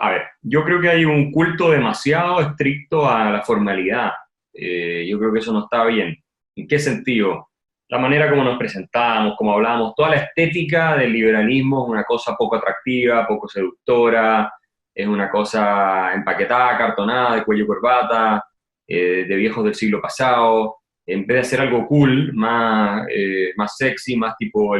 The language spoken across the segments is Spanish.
A ver, yo creo que hay un culto demasiado estricto a la formalidad. Yo creo que eso no está bien. ¿En qué sentido? La manera como nos presentamos, como hablamos, toda la estética del liberalismo es una cosa poco atractiva, poco seductora, es una cosa empaquetada, cartonada, de cuello y corbata, de viejos del siglo pasado. En vez de hacer algo cool, más sexy, más tipo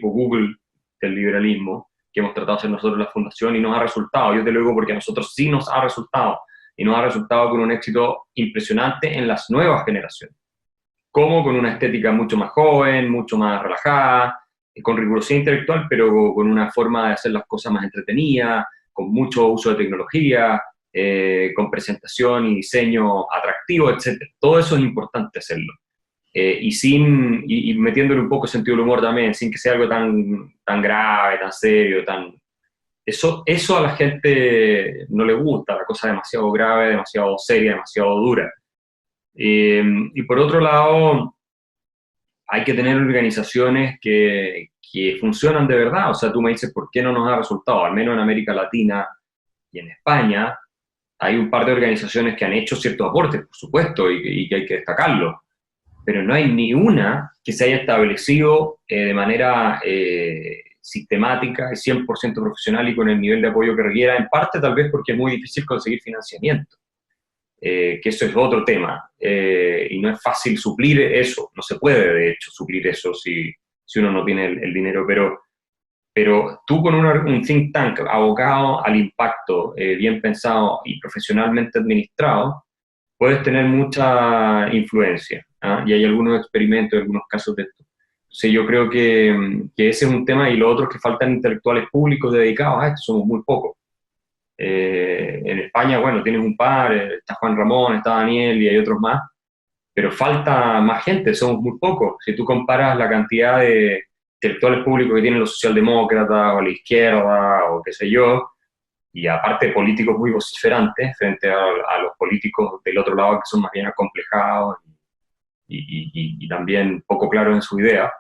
Google del liberalismo, que hemos tratado de hacer nosotros en la fundación y nos ha resultado. Yo te lo digo porque a nosotros sí nos ha resultado, y nos ha resultado con un éxito impresionante en las nuevas generaciones, como con una estética mucho más joven, mucho más relajada, con rigurosidad intelectual, pero con una forma de hacer las cosas más entretenidas, con mucho uso de tecnología, con presentación y diseño atractivo, etc. Todo eso es importante hacerlo. Y metiéndole un poco sentido del humor también, sin que sea algo tan grave, tan serio, eso a la gente no le gusta, la cosa demasiado grave, demasiado seria, demasiado dura. Y por otro lado, hay que tener organizaciones que funcionan de verdad. O sea, tú me dices, ¿por qué no nos ha resultado? Al menos en América Latina y en España, hay un par de organizaciones que han hecho ciertos aportes, por supuesto, y que hay que destacarlo, pero no hay ni una que se haya establecido de manera sistemática y 100% profesional y con el nivel de apoyo que requiera, en parte tal vez porque es muy difícil conseguir financiamiento, que eso es otro tema, y no es fácil suplir eso, no se puede de hecho suplir eso si uno no tiene el dinero, pero tú con un think tank abocado al impacto, bien pensado y profesionalmente administrado, puedes tener mucha influencia, ¿ah? Y hay algunos experimentos, algunos casos de esto. Entonces yo creo que ese es un tema, y lo otro es que faltan intelectuales públicos dedicados a esto, somos muy pocos. En España, bueno, tienes un par, está Juan Ramón, está Daniel y hay otros más, pero falta más gente, somos muy pocos. Si tú comparas la cantidad de intelectuales públicos que tienen los socialdemócratas o la izquierda o qué sé yo, y aparte políticos muy vociferantes frente a los políticos del otro lado que son más bien acomplejados y también poco claros en su idea.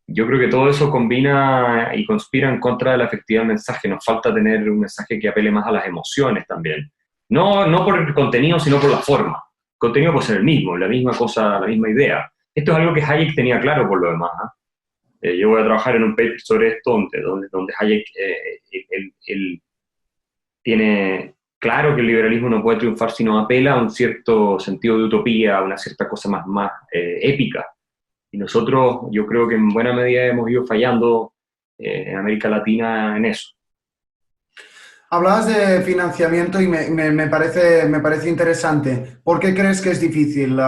Yo creo que todo eso combina y conspira en contra de la efectividad del mensaje. Nos falta tener un mensaje que apele más a las emociones también. No por el contenido, sino por la forma. El contenido puede ser el mismo, la misma cosa, la misma idea. Esto es algo que Hayek tenía claro por lo demás, ¿ah? Yo voy a trabajar en un paper sobre esto donde Hayek él tiene claro que el liberalismo no puede triunfar si no apela a un cierto sentido de utopía, a una cierta cosa más épica. Y nosotros, yo creo que en buena medida hemos ido fallando en América Latina en eso. Hablabas de financiamiento y me parece interesante. ¿Por qué crees que es difícil?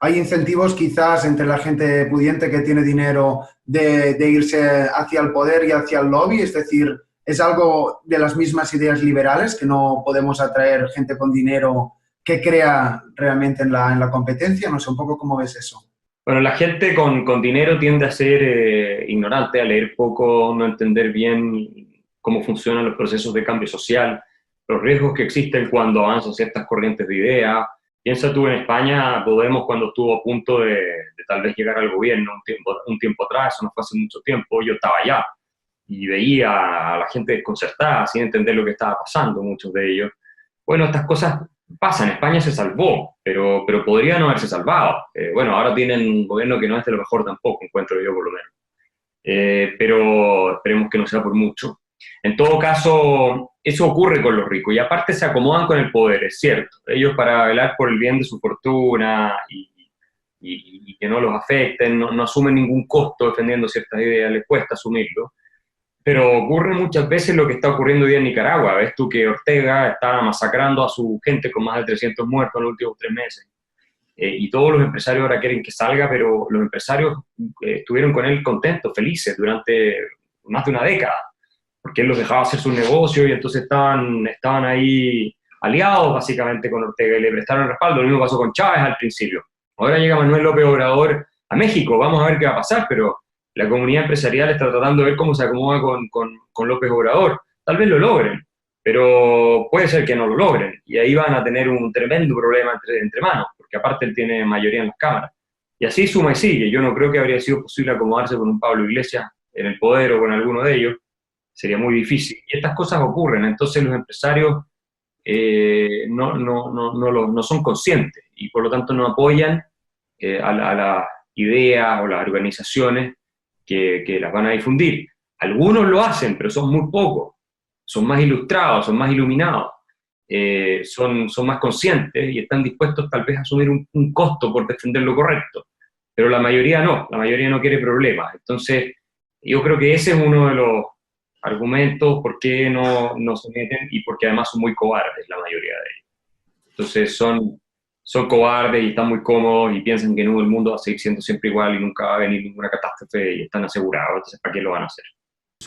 ¿Hay incentivos quizás entre la gente pudiente que tiene dinero de irse hacia el poder y hacia el lobby? Es decir, ¿es algo de las mismas ideas liberales que no podemos atraer gente con dinero que crea realmente en la competencia? No sé, un poco cómo ves eso. Bueno, la gente con dinero tiende a ser ignorante, a leer poco, no entender bien cómo funcionan los procesos de cambio social, los riesgos que existen cuando avanzan ciertas corrientes de ideas. Piensa tú en España, Podemos cuando estuvo a punto de tal vez llegar al gobierno un tiempo atrás, eso no fue hace mucho tiempo, yo estaba allá y veía a la gente desconcertada, sin entender lo que estaba pasando, muchos de ellos. Bueno, estas cosas pasan, España se salvó, pero podría no haberse salvado. Bueno, ahora tienen un gobierno que no es de lo mejor tampoco, encuentro yo por lo menos. Pero esperemos que no sea por mucho. En todo caso, eso ocurre con los ricos y aparte se acomodan con el poder, es cierto. Ellos para velar por el bien de su fortuna y que no los afecten, no asumen ningún costo defendiendo ciertas ideas, les cuesta asumirlo. Pero ocurre muchas veces lo que está ocurriendo hoy día en Nicaragua. Ves tú que Ortega está masacrando a su gente con más de 300 muertos en los últimos 3 meses. Y todos los empresarios ahora quieren que salga, pero los empresarios estuvieron con él contentos, felices, durante más de una década, porque él los dejaba hacer sus negocios y entonces estaban ahí aliados básicamente con Ortega y le prestaron el respaldo. Lo mismo pasó con Chávez al principio. Ahora llega Manuel López Obrador a México, vamos a ver qué va a pasar, pero la comunidad empresarial está tratando de ver cómo se acomoda con López Obrador. Tal vez lo logren, pero puede ser que no lo logren, y ahí van a tener un tremendo problema entre manos, porque aparte él tiene mayoría en las cámaras. Y así suma y sigue. Yo no creo que habría sido posible acomodarse con un Pablo Iglesias en el poder o con alguno de ellos, sería muy difícil. Y estas cosas ocurren, entonces los empresarios no son conscientes y por lo tanto no apoyan a las ideas o las organizaciones que las van a difundir. Algunos lo hacen, pero son muy pocos, son más ilustrados, son más iluminados, son más conscientes y están dispuestos tal vez a asumir un costo por defender lo correcto, pero la mayoría no quiere problemas. Entonces, yo creo que ese es uno de los argumentos por qué no se meten y porque además son muy cobardes la mayoría de ellos. Entonces son cobardes y están muy cómodos y piensan que no, el mundo va a seguir siendo siempre igual y nunca va a venir ninguna catástrofe y están asegurados. Entonces, ¿para qué lo van a hacer?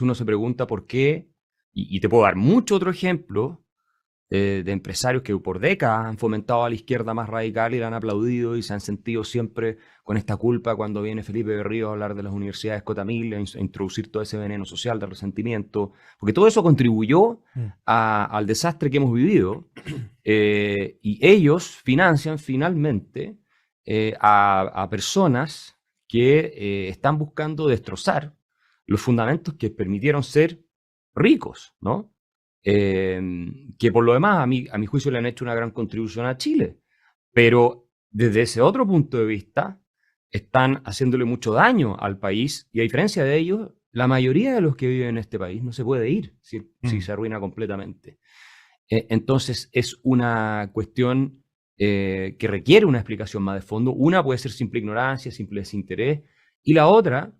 Uno se pregunta por qué, y te puedo dar mucho otro ejemplo de empresarios que por décadas han fomentado a la izquierda más radical y la han aplaudido y se han sentido siempre con esta culpa cuando viene Felipe Berrío a hablar de las universidades Cotamil, a introducir todo ese veneno social de resentimiento, porque todo eso contribuyó al desastre que hemos vivido y ellos financian finalmente a personas que están buscando destrozar los fundamentos que permitieron ser ricos, ¿no? Que por lo demás, a mi juicio, le han hecho una gran contribución a Chile. Pero desde ese otro punto de vista, están haciéndole mucho daño al país y a diferencia de ellos, la mayoría de los que viven en este país no se puede ir si se arruina completamente. Entonces, es una cuestión que requiere una explicación más de fondo. Una puede ser simple ignorancia, simple desinterés, y la otra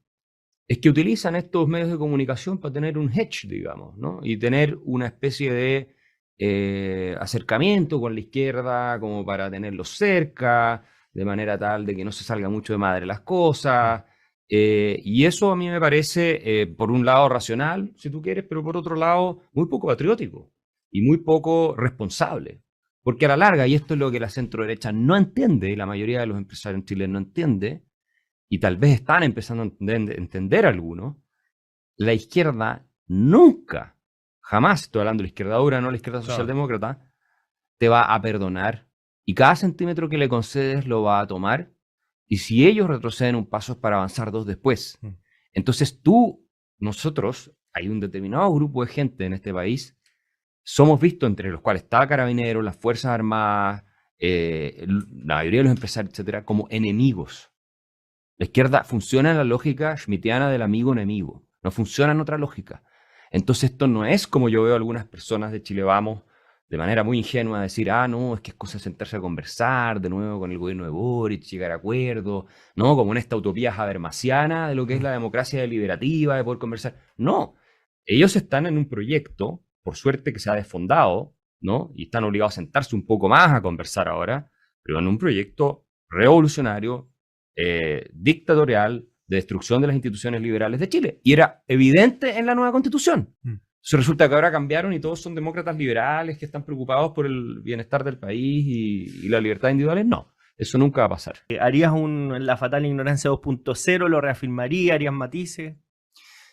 es que utilizan estos medios de comunicación para tener un hedge, digamos, ¿no? Y tener una especie de acercamiento con la izquierda como para tenerlos cerca, de manera tal de que no se salga mucho de madre las cosas. Y eso a mí me parece, por un lado, racional, si tú quieres, pero por otro lado, muy poco patriótico y muy poco responsable. Porque a la larga, y esto es lo que la centro-derecha no entiende, y la mayoría de los empresarios en Chile no entiende, y tal vez están empezando a entender algunos, la izquierda nunca, jamás, estoy hablando de la izquierda dura, no la izquierda socialdemócrata, te va a perdonar y cada centímetro que le concedes lo va a tomar y si ellos retroceden un paso es para avanzar dos después. Entonces nosotros, hay un determinado grupo de gente en este país, somos vistos entre los cuales está Carabineros, las Fuerzas Armadas, la mayoría de los empresarios, etcétera, como enemigos. La izquierda funciona en la lógica schmittiana del amigo-enemigo, no funciona en otra lógica. Entonces esto no es como yo veo a algunas personas de Chile Vamos de manera muy ingenua decir, no, es que es cosa de sentarse a conversar de nuevo con el gobierno de Boric, llegar a acuerdos, ¿no? Como en esta utopía habermasiana de lo que es la democracia deliberativa, de poder conversar. No, ellos están en un proyecto, por suerte que se ha desfondado, ¿no? Y están obligados a sentarse un poco más a conversar ahora, pero en un proyecto revolucionario, dictatorial, de destrucción de las instituciones liberales de Chile. Y era evidente en la nueva Constitución. Eso resulta que ahora cambiaron y todos son demócratas liberales que están preocupados por el bienestar del país y la libertad individual. No, eso nunca va a pasar. ¿Harías la fatal ignorancia 2.0? ¿Lo reafirmaría? ¿Harías matices?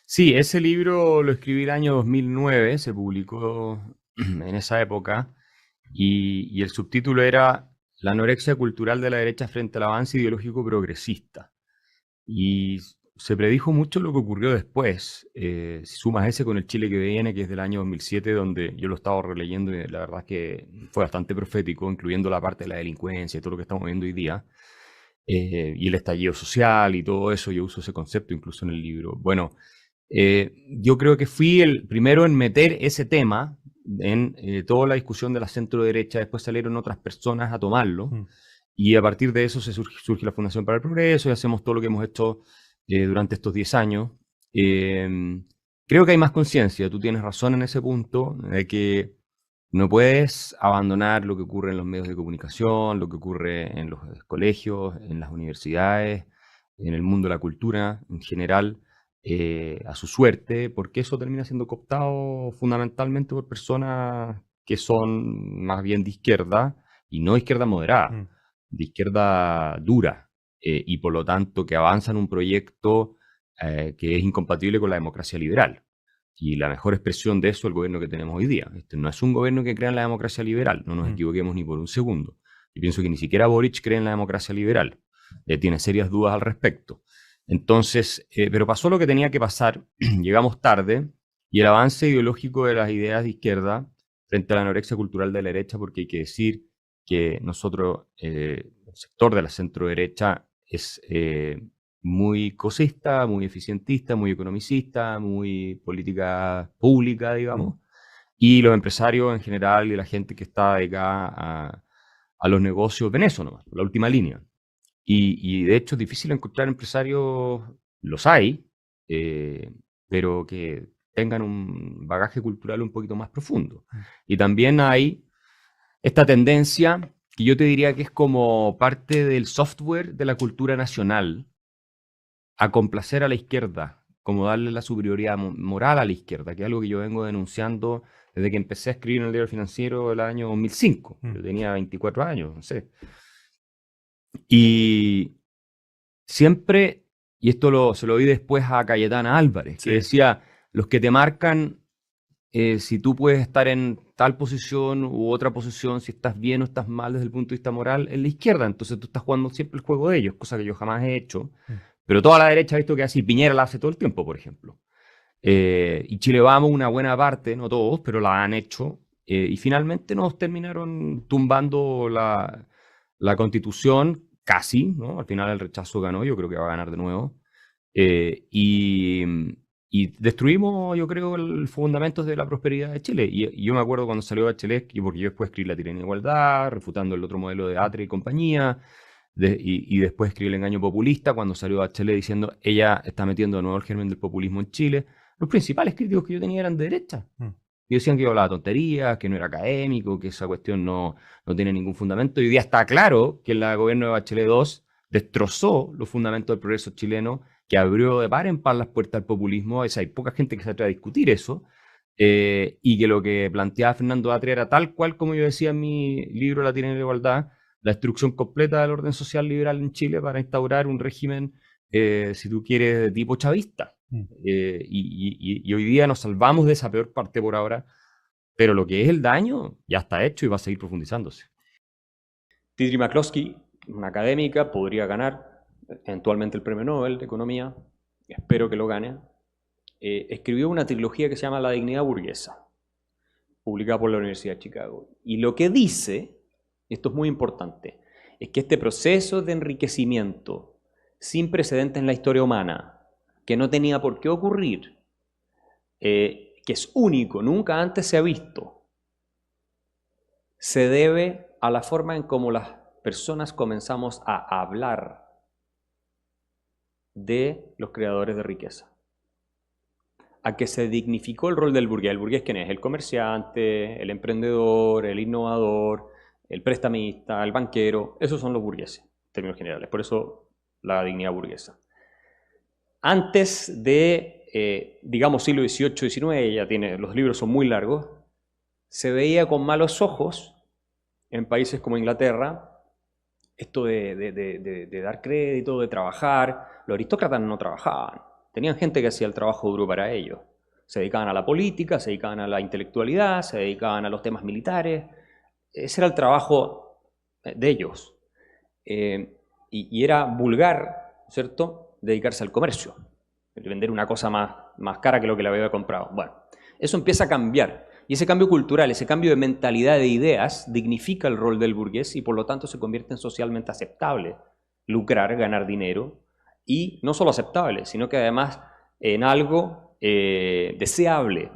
Sí, ese libro lo escribí el año 2009, se publicó en esa época, y el subtítulo era La anorexia cultural de la derecha frente al avance ideológico progresista. Y se predijo mucho lo que ocurrió después. Si sumas ese con el Chile que viene, que es del año 2007, donde yo lo estaba releyendo y la verdad es que fue bastante profético, incluyendo la parte de la delincuencia y todo lo que estamos viendo hoy día, y el estallido social y todo eso, yo uso ese concepto incluso en el libro. Bueno, yo creo que fui el primero en meter ese tema en toda la discusión de la centro derecha. Después salieron otras personas a tomarlo y a partir de eso surge la Fundación para el Progreso y hacemos todo lo que hemos hecho durante estos 10 años. Creo que hay más conciencia, tú tienes razón en ese punto, de que no puedes abandonar lo que ocurre en los medios de comunicación, lo que ocurre en los colegios, en las universidades, en el mundo de la cultura en general, a su suerte, porque eso termina siendo cooptado fundamentalmente por personas que son más bien de izquierda, y no de izquierda moderada, de izquierda dura, y por lo tanto que avanzan un proyecto que es incompatible con la democracia liberal. Y la mejor expresión de eso es el gobierno que tenemos hoy día. Este no es un gobierno que crea en la democracia liberal, no nos equivoquemos ni por un segundo. Y pienso que ni siquiera Boric cree en la democracia liberal. Tiene serias dudas al respecto. Entonces, pero pasó lo que tenía que pasar, llegamos tarde, y el avance ideológico de las ideas de izquierda frente a la anorexia cultural de la derecha, porque hay que decir que nosotros, el sector de la centro-derecha, es muy cosista, muy eficientista, muy economicista, muy política pública, digamos, y los empresarios en general y la gente que está dedicada a los negocios ven eso nomás, la última línea. Y de hecho es difícil encontrar empresarios, los hay, pero que tengan un bagaje cultural un poquito más profundo. Y también hay esta tendencia que yo te diría que es como parte del software de la cultura nacional, a complacer a la izquierda, como darle la superioridad moral a la izquierda, que es algo que yo vengo denunciando desde que empecé a escribir en el Diario Financiero el año 2005. Yo tenía 24 años, no sé. Y siempre, y esto se lo oí después a Cayetana Álvarez, que decía, los que te marcan si tú puedes estar en tal posición u otra posición, si estás bien o estás mal desde el punto de vista moral, en la izquierda. Entonces tú estás jugando siempre el juego de ellos, cosa que yo jamás he hecho. Pero toda la derecha ha visto que así Piñera la hace todo el tiempo, por ejemplo. Y Chile Vamos, una buena parte, no todos, pero la han hecho. Y finalmente nos terminaron tumbando la Constitución, casi, ¿no? Al final el rechazo ganó, yo creo que va a ganar de nuevo. Y destruimos, yo creo, el fundamentos de la prosperidad de Chile. Y yo me acuerdo cuando salió Bachelet, porque yo después escribí La tiranía de igualdad, refutando el otro modelo de Atre y compañía, y después escribí El engaño populista, cuando salió Bachelet diciendo, ella está metiendo de nuevo el germen del populismo en Chile. Los principales críticos que yo tenía eran de derecha. Y decían que yo hablaba tonterías, que no era académico, que esa cuestión no tiene ningún fundamento. Y hoy día está claro que el gobierno de Bachelet II destrozó los fundamentos del progreso chileno, que abrió de par en par las puertas al populismo. Hay poca gente que se atreve a discutir eso, y que lo que planteaba Fernando Atria era tal cual como yo decía en mi libro La tiranía de la igualdad, la destrucción completa del orden social liberal en Chile para instaurar un régimen, si tú quieres, de tipo chavista. Y hoy día nos salvamos de esa peor parte por ahora, pero lo que es el daño ya está hecho y va a seguir profundizándose. Tidri McCloskey, una académica, podría ganar eventualmente el premio Nobel de Economía, espero que lo gane. Escribió una trilogía que se llama La dignidad burguesa, publicada por la Universidad de Chicago. Y lo que dice, y esto es muy importante, es que este proceso de enriquecimiento sin precedentes en la historia humana, que no tenía por qué ocurrir, que es único, nunca antes se ha visto, se debe a la forma en cómo las personas comenzamos a hablar de los creadores de riqueza. A que se dignificó el rol del burgués. ¿El burgués quién es? El comerciante, el emprendedor, el innovador, el prestamista, el banquero. Esos son los burgueses, en términos generales. Por eso la dignidad burguesa. Antes de, digamos, siglo XVIII, XIX, los libros son muy largos, se veía con malos ojos en países como Inglaterra esto de dar crédito, de trabajar. Los aristócratas no trabajaban, tenían gente que hacía el trabajo duro para ellos. Se dedicaban a la política, se dedicaban a la intelectualidad, se dedicaban a los temas militares. Ese era el trabajo de ellos. Y era vulgar, ¿cierto?, dedicarse al comercio, vender una cosa más cara que lo que le había comprado. Bueno, eso empieza a cambiar. Y ese cambio cultural, ese cambio de mentalidad de ideas, dignifica el rol del burgués y por lo tanto se convierte en socialmente aceptable lucrar, ganar dinero, y no solo aceptable, sino que además en algo deseable.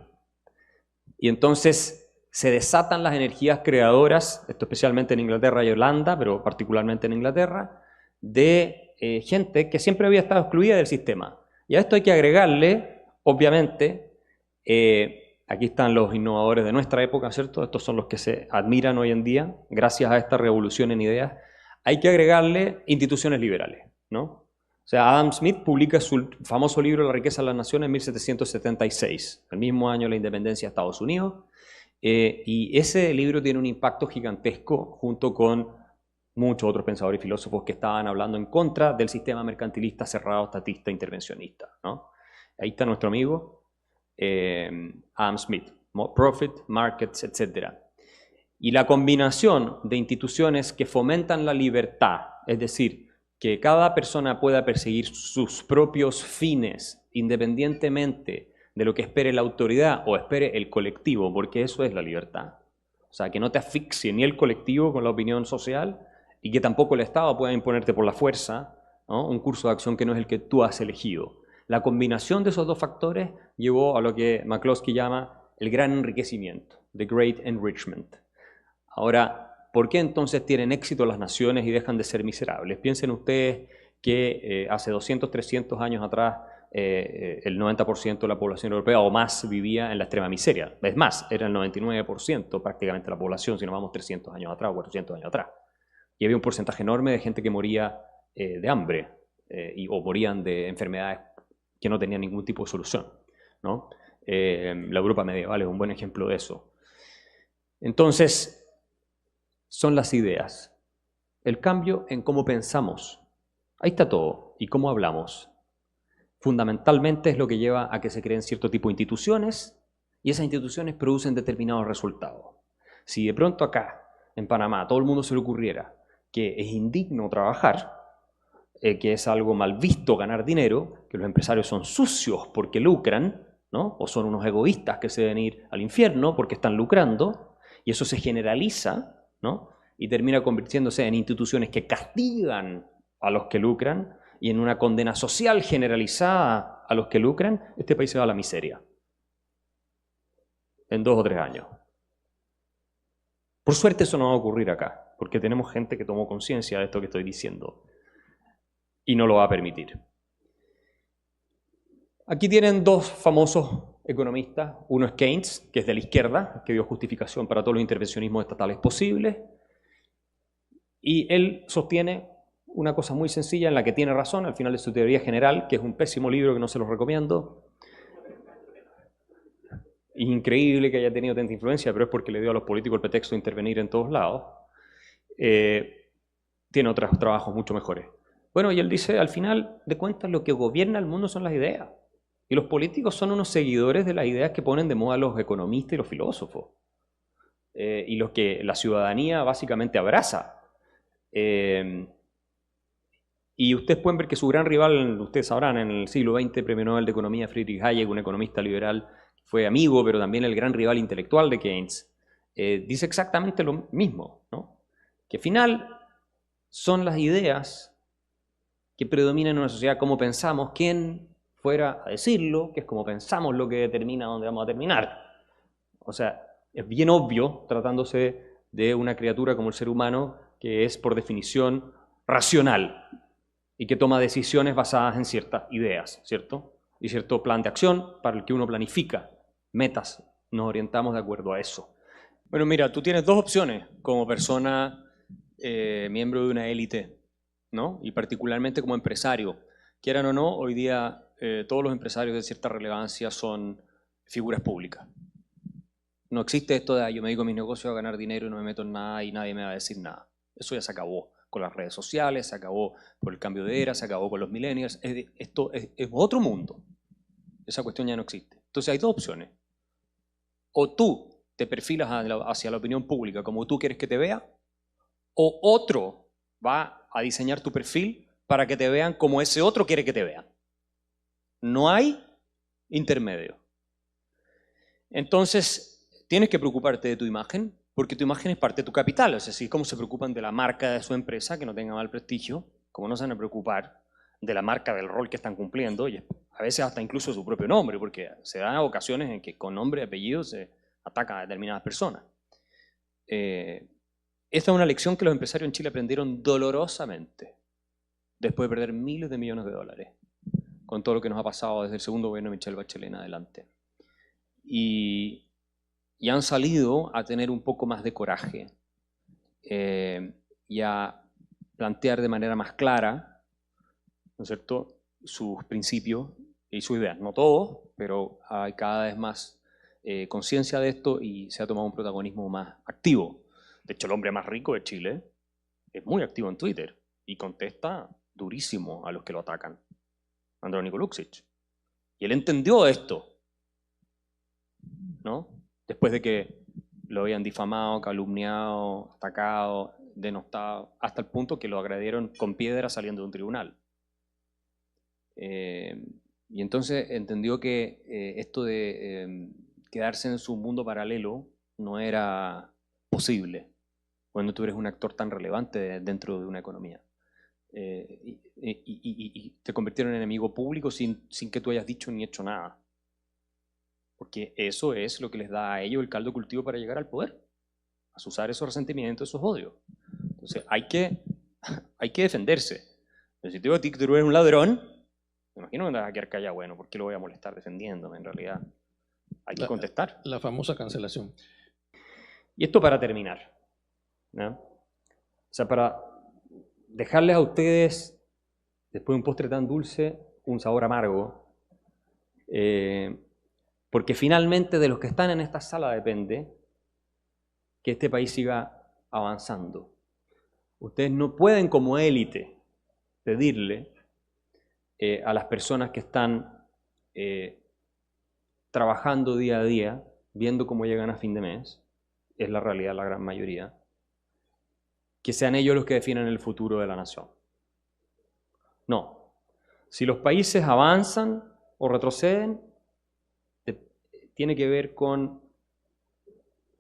Y entonces se desatan las energías creadoras, esto especialmente en Inglaterra y Holanda, pero particularmente en Inglaterra, de gente que siempre había estado excluida del sistema. Y a esto hay que agregarle, obviamente, aquí están los innovadores de nuestra época, ¿cierto? Estos son los que se admiran hoy en día, gracias a esta revolución en ideas. Hay que agregarle instituciones liberales, ¿no? O sea, Adam Smith publica su famoso libro La riqueza de las naciones en 1776, el mismo año de la independencia de Estados Unidos, y ese libro tiene un impacto gigantesco junto con muchos otros pensadores y filósofos que estaban hablando en contra del sistema mercantilista cerrado, estatista, intervencionista, ¿no? Ahí está nuestro amigo Adam Smith, Profit, Markets, etc. Y la combinación de instituciones que fomentan la libertad, es decir, que cada persona pueda perseguir sus propios fines independientemente de lo que espere la autoridad o espere el colectivo, porque eso es la libertad. O sea, que no te asfixie ni el colectivo con la opinión social y que tampoco el Estado pueda imponerte por la fuerza, ¿no?, un curso de acción que no es el que tú has elegido. La combinación de esos dos factores llevó a lo que McCloskey llama el gran enriquecimiento, the great enrichment. Ahora, ¿por qué entonces tienen éxito las naciones y dejan de ser miserables? Piensen ustedes que hace 200, 300 años atrás el 90% de la población europea o más vivía en la extrema miseria. Es más, era el 99% prácticamente de la población, si nos vamos 300 años atrás o 400 años atrás. Y había un porcentaje enorme de gente que moría de hambre o morían de enfermedades que no tenían ningún tipo de solución, ¿no? La Europa medieval es un buen ejemplo de eso. Entonces, son las ideas. El cambio en cómo pensamos. Ahí está todo. Y cómo hablamos. Fundamentalmente es lo que lleva a que se creen cierto tipo de instituciones y esas instituciones producen determinados resultados. Si de pronto acá, en Panamá, a todo el mundo se le ocurriera que es indigno trabajar, que es algo mal visto ganar dinero, que los empresarios son sucios porque lucran, ¿no?, o son unos egoístas que se deben ir al infierno porque están lucrando, y eso se generaliza, ¿no?, y termina convirtiéndose en instituciones que castigan a los que lucran y en una condena social generalizada a los que lucran, este país se va a la miseria en 2 o 3 años. Por suerte eso no va a ocurrir acá, porque tenemos gente que tomó conciencia de esto que estoy diciendo y no lo va a permitir. Aquí tienen 2 famosos economistas. Uno es Keynes, que es de la izquierda, que dio justificación para todos los intervencionismos estatales posibles, y él sostiene una cosa muy sencilla en la que tiene razón al final de su teoría general, que es un pésimo libro que no se los recomiendo. Increíble que haya tenido tanta influencia, pero es porque le dio a los políticos el pretexto de intervenir en todos lados. Tiene otros trabajos mucho mejores. Bueno, y él dice, al final de cuentas, lo que gobierna el mundo son las ideas. Y los políticos son unos seguidores de las ideas que ponen de moda los economistas y los filósofos. Y los que la ciudadanía básicamente abraza. Y ustedes pueden ver que su gran rival, ustedes sabrán, en el siglo XX, Premio Nobel de Economía, Friedrich Hayek, un economista liberal, fue amigo, pero también el gran rival intelectual de Keynes, dice exactamente lo mismo, ¿no?, que al final son las ideas que predominan en una sociedad, cómo pensamos, quién fuera a decirlo, que es como pensamos lo que determina dónde vamos a terminar. O sea, es bien obvio, tratándose de una criatura como el ser humano, que es por definición racional y que toma decisiones basadas en ciertas ideas, ¿cierto? Y cierto plan de acción para el que uno planifica metas. Nos orientamos de acuerdo a eso. Bueno, mira, tú tienes 2 opciones como persona miembro de una élite, ¿no?, y particularmente como empresario. Quieran o no, hoy día todos los empresarios de cierta relevancia son figuras públicas. No existe esto de yo me dedico a mis negocios a ganar dinero y no me meto en nada y nadie me va a decir nada. Eso ya se acabó con las redes sociales, se acabó por el cambio de era, se acabó con los millennials. Esto es otro mundo. Esa cuestión ya no existe. Entonces hay 2 opciones. O tú te perfilas hacia la opinión pública como tú quieres que te vea, o otro va a diseñar tu perfil para que te vean como ese otro quiere que te vean. No hay intermedio. Entonces, tienes que preocuparte de tu imagen, porque tu imagen es parte de tu capital. Es decir, cómo se preocupan de la marca de su empresa, que no tenga mal prestigio, como no se van a preocupar de la marca del rol que están cumpliendo, y a veces hasta incluso su propio nombre, porque se dan ocasiones en que con nombre y apellido se atacan a determinadas personas. Esta es una lección que los empresarios en Chile aprendieron dolorosamente, después de perder miles de millones de dólares, con todo lo que nos ha pasado desde el segundo gobierno de Michelle Bachelet en adelante. Y han salido a tener un poco más de coraje y a plantear de manera más clara, ¿no es cierto?, sus principios y sus ideas. No todos, pero hay cada vez más conciencia de esto y se ha tomado un protagonismo más activo. De hecho, el hombre más rico de Chile es muy activo en Twitter y contesta durísimo a los que lo atacan. Andrónico Luksic. Y él entendió esto, ¿no?, después de que lo habían difamado, calumniado, atacado, denostado, hasta el punto que lo agredieron con piedras saliendo de un tribunal. Y entonces entendió que esto de quedarse en su mundo paralelo no era posible cuando tú eres un actor tan relevante dentro de una economía. Y te convirtieron en enemigo público sin que tú hayas dicho ni hecho nada. Porque eso es lo que les da a ellos el caldo de cultivo para llegar al poder. Asusar esos resentimientos, esos odios. Entonces hay que defenderse. Pero si te digo a ti que tú eres un ladrón, me imagino que me vas a quedar callado. Bueno, ¿por qué lo voy a molestar defendiéndome? En realidad hay que contestar. La famosa cancelación. Y esto para terminar, ¿no? O sea, para dejarles a ustedes, después de un postre tan dulce, un sabor amargo, porque finalmente de los que están en esta sala depende que este país siga avanzando. Ustedes no pueden como élite pedirle a las personas que están trabajando día a día, viendo cómo llegan a fin de mes, es la realidad la gran mayoría, que sean ellos los que definan el futuro de la nación. No. Si los países avanzan o retroceden, tiene que ver con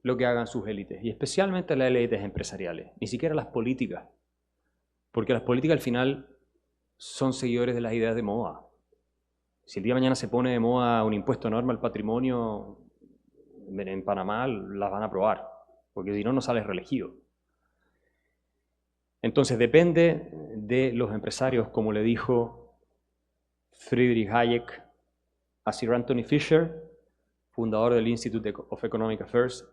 lo que hagan sus élites, y especialmente las élites empresariales, ni siquiera las políticas, porque las políticas al final son seguidores de las ideas de moda. Si el día de mañana se pone de moda un impuesto enorme al patrimonio en Panamá, las van a aprobar, porque si no, no sales reelegido. Entonces depende de los empresarios, como le dijo Friedrich Hayek a Sir Anthony Fisher, fundador del Institute of Economic Affairs,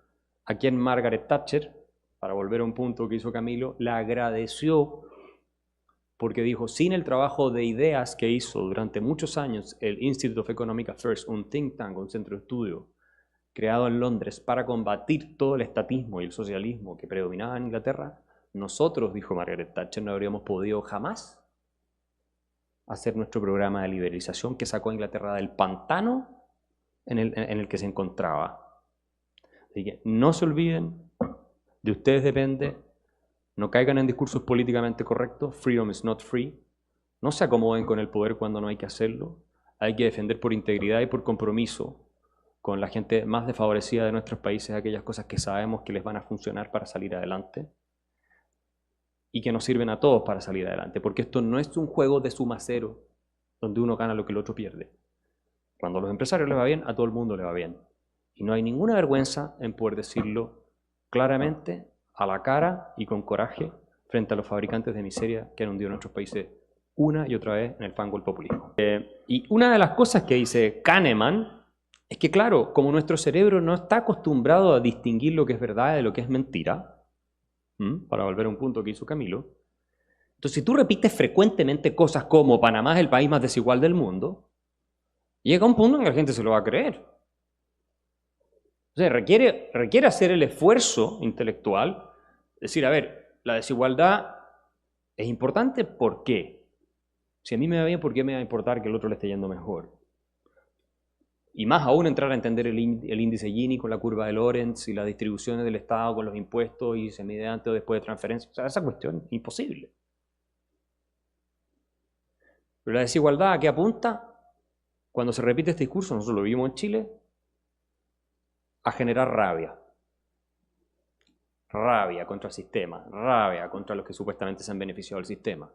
a quien Margaret Thatcher, para volver a un punto que hizo Camilo, le agradeció porque dijo, sin el trabajo de ideas que hizo durante muchos años el Institute of Economic Affairs, un think tank, un centro de estudio creado en Londres para combatir todo el estatismo y el socialismo que predominaba en Inglaterra, nosotros, dijo Margaret Thatcher, no habríamos podido jamás hacer nuestro programa de liberalización que sacó a Inglaterra del pantano en el que se encontraba. Así que no se olviden, de ustedes depende, no caigan en discursos políticamente correctos, freedom is not free, no se acomoden con el poder cuando no hay que hacerlo, hay que defender por integridad y por compromiso con la gente más desfavorecida de nuestros países aquellas cosas que sabemos que les van a funcionar para salir adelante y que nos sirven a todos para salir adelante, porque esto no es un juego de suma cero donde uno gana lo que el otro pierde. Cuando a los empresarios les va bien, a todo el mundo le va bien. Y no hay ninguna vergüenza en poder decirlo claramente, a la cara y con coraje, frente a los fabricantes de miseria que han hundido nuestros países una y otra vez en el fango del populismo. Y una de las cosas que dice Kahneman es que, claro, como nuestro cerebro no está acostumbrado a distinguir lo que es verdad de lo que es mentira, para volver a un punto que hizo Camilo, entonces si tú repites frecuentemente cosas como Panamá es el país más desigual del mundo, llega un punto en que la gente se lo va a creer. O sea, requiere hacer el esfuerzo intelectual, decir, a ver, la desigualdad es importante, ¿por qué? Si a mí me va bien, ¿por qué me va a importar que el otro le esté yendo mejor? Y más aún entrar a entender el índice Gini con la curva de Lorenz y las distribuciones del Estado con los impuestos y se mide antes o después de transferencia. O sea, esa cuestión es imposible. Pero la desigualdad, ¿a qué apunta? Cuando se repite este discurso, nosotros lo vimos en Chile, a generar rabia. Rabia contra el sistema, rabia contra los que supuestamente se han beneficiado del sistema.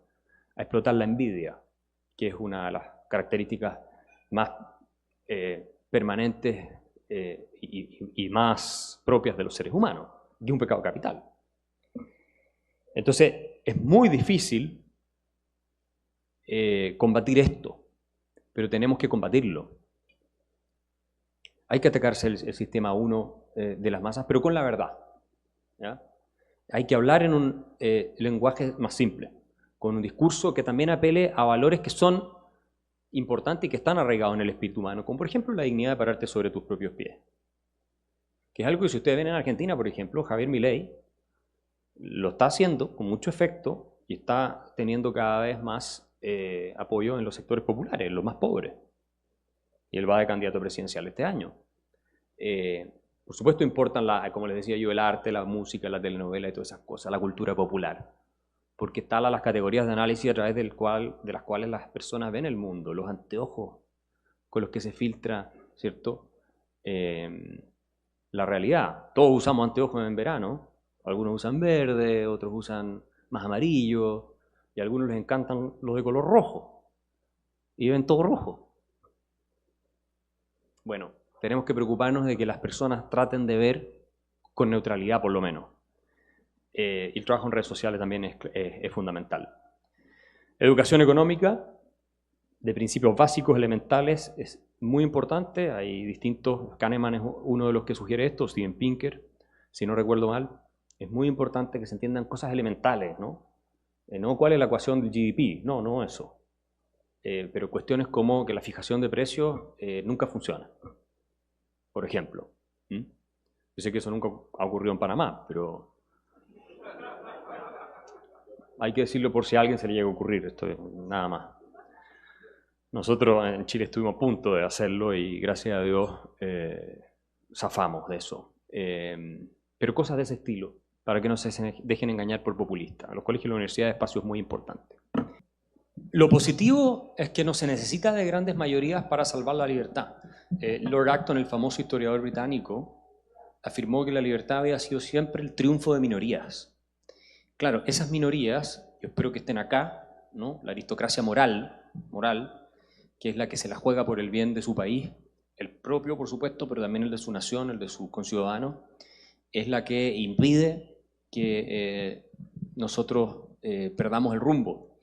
A explotar la envidia, que es una de las características más permanentes y más propias de los seres humanos, de un pecado capital. Entonces, es muy difícil combatir esto, pero tenemos que combatirlo. Hay que atacarse el sistema 1 de las masas, pero con la verdad, ¿ya? Hay que hablar en un lenguaje más simple, con un discurso que también apele a valores que son importantes y que están arraigados en el espíritu humano, como por ejemplo la dignidad de pararte sobre tus propios pies. Que es algo que si ustedes ven en Argentina, por ejemplo, Javier Milei lo está haciendo con mucho efecto y está teniendo cada vez más apoyo en los sectores populares, en los más pobres. Y él va de candidato presidencial este año. Por supuesto importan, como les decía yo, el arte, la música, la telenovela y todas esas cosas, la cultura popular. Porque están las categorías de análisis a través de las cuales las personas ven el mundo, los anteojos con los que se filtra, ¿cierto? La realidad. Todos usamos anteojos en verano, algunos usan verde, otros usan más amarillo, y a algunos les encantan los de color rojo, y ven todo rojo. Bueno, tenemos que preocuparnos de que las personas traten de ver con neutralidad por lo menos. Y el trabajo en redes sociales también es fundamental. Educación económica, de principios básicos, elementales, es muy importante. Hay distintos, Kahneman es uno de los que sugiere esto, Steven Pinker, si no recuerdo mal. Es muy importante que se entiendan cosas elementales, ¿no? No cuál es la ecuación del GDP, no eso. Pero cuestiones como que la fijación de precios nunca funciona, por ejemplo. Yo sé que eso nunca ha ocurrido en Panamá, pero hay que decirlo por si a alguien se le llega a ocurrir, esto es nada más. Nosotros en Chile estuvimos a punto de hacerlo y gracias a Dios zafamos de eso. Pero cosas de ese estilo, para que no se dejen engañar por populistas. Los colegios y las universidades, espacios muy importantes. Lo positivo es que no se necesita de grandes mayorías para salvar la libertad. Lord Acton, el famoso historiador británico, afirmó que la libertad había sido siempre el triunfo de minorías. Claro, esas minorías, yo espero que estén acá, ¿no? La aristocracia moral, que es la que se la juega por el bien de su país, el propio, por supuesto, pero también el de su nación, el de sus conciudadanos, es la que impide que nosotros perdamos el rumbo.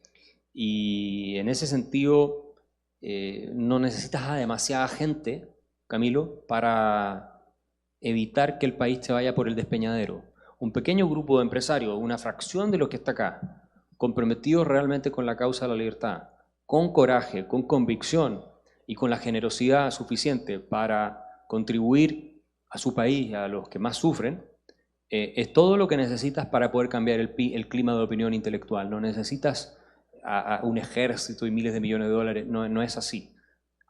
Y en ese sentido, no necesitas a demasiada gente, Camilo, para evitar que el país se vaya por el despeñadero. Un pequeño grupo de empresarios, una fracción de los que está acá, comprometidos realmente con la causa de la libertad, con coraje, con convicción y con la generosidad suficiente para contribuir a su país, a los que más sufren, es todo lo que necesitas para poder cambiar el clima de opinión intelectual. No necesitas a un ejército y miles de millones de dólares, no es así.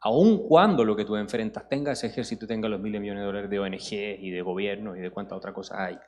Aun cuando lo que tú enfrentas tenga ese ejército y tenga los miles de millones de dólares de ONG y de gobiernos y de cuántas otras cosas hay.